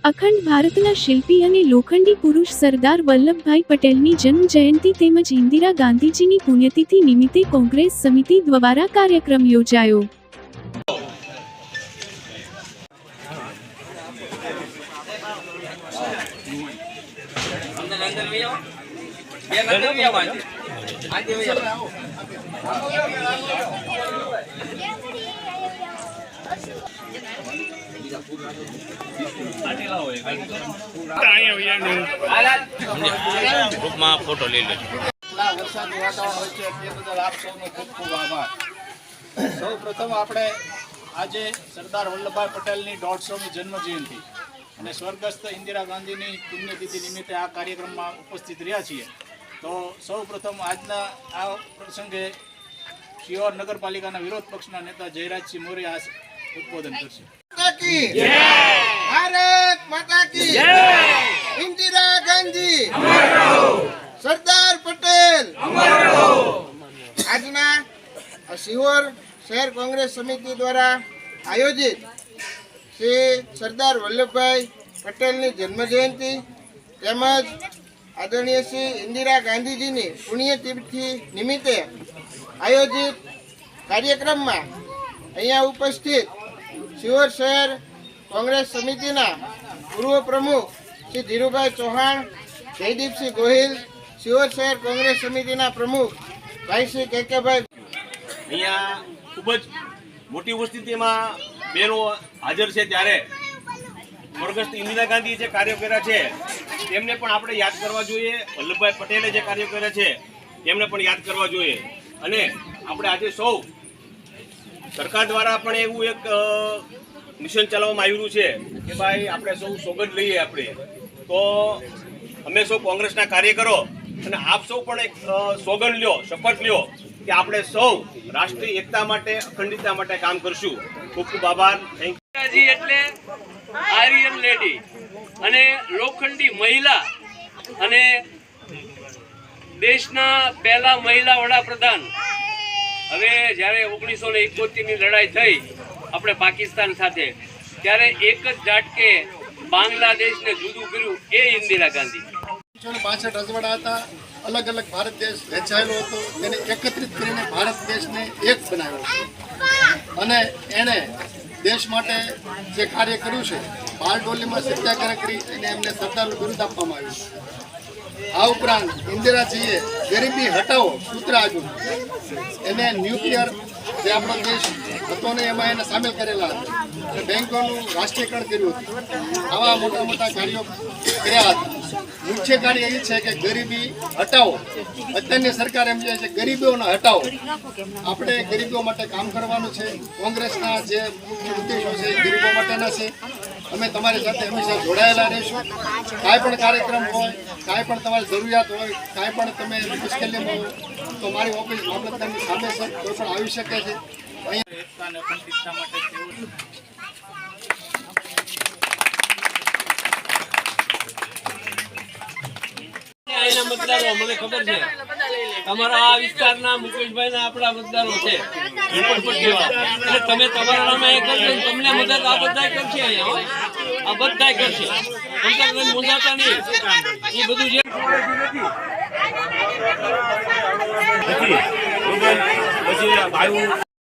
અખંડ ભારતના શિલ્પી અને લોખંડી પુરુષ સરદાર વલ્લભભાઈ પટેલની જન્મ જયંતિ તેમજ ઇન્દિરા ગાંધીજીની પુણ્યતિથિ નિમિત્તે કોંગ્રેસ સમિતિ દ્વારા કાર્યક્રમ યોજાયો। ગ્રુપમાં ફોટો લઈ લો। વરસાદનું વાતાવરણ હોય છે તે બદલ આપ સૌનો ખૂબ ખૂબ આભાર। સૌ પ્રથમ આપણે આજે સરદાર વલ્લભભાઈ પટેલની 150મી જન્મ જયંતિ અને સ્વર્ગસ્થ ઇન્દિરા ગાંધીની પુણ્યતિથિ નિમિત્તે આ કાર્યક્રમમાં ઉપસ્થિત રહ્યા છીએ। તો સૌ પ્રથમ આજના આ પ્રસંગે શિહોર નગરપાલિકાના વિરોધ પક્ષના નેતા જયરાજસિંહ મોરે ઉદ્બોધન કરશે। भारत माता की इंदिरा गांधी सरदार पटेल આજના શિહોર શહેર કોંગ્રેસ સમિતિ દ્વારા આયોજિત શ્રી સરદાર વલ્લભભાઈ પટેલની જન્મજયંતિ તેમજ આદરણીય શ્રી ઇન્દિરા ગાંધીજીની પુણ્યતિથિ નિમિત્તે આયોજિત કાર્યક્રમમાં અહીંયા ઉપસ્થિત શિહોર શહેર કોંગ્રેસ સમિતિના પૂર્વ પ્રમુખ શ્રી ધીરુભાઈ ચૌહાણ, જયદીપસિંહ ગોહિલ, શિહોર શહેર કોંગ્રેસ સમિતિના પ્રમુખ ભાઈ શ્રી કેકેભાઈ। અહીંયા ખૂબ જ મોટી ઉપસ્થિતિમાં બહેનો હાજર છે ત્યારે સ્વર્ગસ્થ ઇન્દિરા ગાંધી જે કાર્યો કર્યા છે તેમને પણ આપણે યાદ કરવા જોઈએ। વલ્લભભાઈ પટેલે જે કાર્યો કર્યા છે તેમને પણ યાદ કરવા જોઈએ। અને આપણે આજે સૌ સરકાર દ્વારા પણ એવું એક મિશન ચલાવવામાં આવ્યું છે કે ભાઈ આપણે સૌ સોગંદ લઈએ। આપણે તો અમે સૌ કોંગ્રેસના કાર્યકરો અને આપ સૌ પણ એક સોગંદ લ્યો, શપથ લ્યો કે આપણે સૌ રાષ્ટ્રીય એકતા માટે, અખંડિતતા માટે કામ કરશું। ખૂબ ખૂબ આભાર। Thank you. એટલે આર્યન લેડી અને લોખંડી મહિલા અને દેશના પહેલા મહિલા વડાપ્રધાન। હવે જ્યારે 1971ની લડાઈ થઈ આપણે પાકિસ્તાન સાથે, ત્યારે એક જ ઝાટકે બાંગ્લાદેશને જુદું કર્યું એ ઇન્દિરા ગાંધી। 65 રજવાડા હતા, અલગ અલગ ભારત દેશ વહેંચાયેલો હતો, તેને એકત્રિત કરીને ભારત દેશને એક બનાવ્યો અને એણે દેશ માટે જે કાર્ય કર્યું છે, બારડોલીમાં સત્યાગ્રહ કરી અને એમને સરદારનું બિરુદ આપવામાં આવ્યું। આ ઉપરાંત ઇન્દિરાજીએ ગરીબી હટાવો સૂત્ર આપ્યું, એને ન્યુક્લિયર જે આપણો દેશ હતો ને એમાં એને સામેલ કરેલા હતા અને બેંકોનું રાષ્ટ્રીયકરણ કર્યું હતું। આવા મોટા મોટા કાર્યો કર્યા હતા। મુખ્ય કાર્ય એ છે કે ગરીબી હટાવો। અત્યારની સરકાર એમ કહે છે ગરીબીઓને હટાવો। આપણે ગરીબીઓ માટે કામ કરવાનું છે। કોંગ્રેસના જે મુખ્ય ઉદ્દેશો છે એ ગરીબો માટેના છે। અમે તમારી સાથે હંમેશા જોડાયેલા રહીશું। કાંઈ પણ કાર્યક્રમ હોય, કાંઈ પણ તમારી જરૂરિયાત હોય, કાંઈ પણ તમે મુશ્કેલીમાં હો તો મારી ઓફિસ મામલતદારની સામે છે, કોઈ પણ આવી શકે છે। એકતા અને અખંડિતતા માટે તેઓ મતદારો મને ખબર છે તમારા આ વિસ્તારના મુકેશભાઈના આપણા મતદારો છે, તમે તમારા નામે તમને મદદ આ બધા કરશે। અહીંયા આ બધા કરશે, મુંજાતા નહીં। એ બધું જે પછી ભાઈ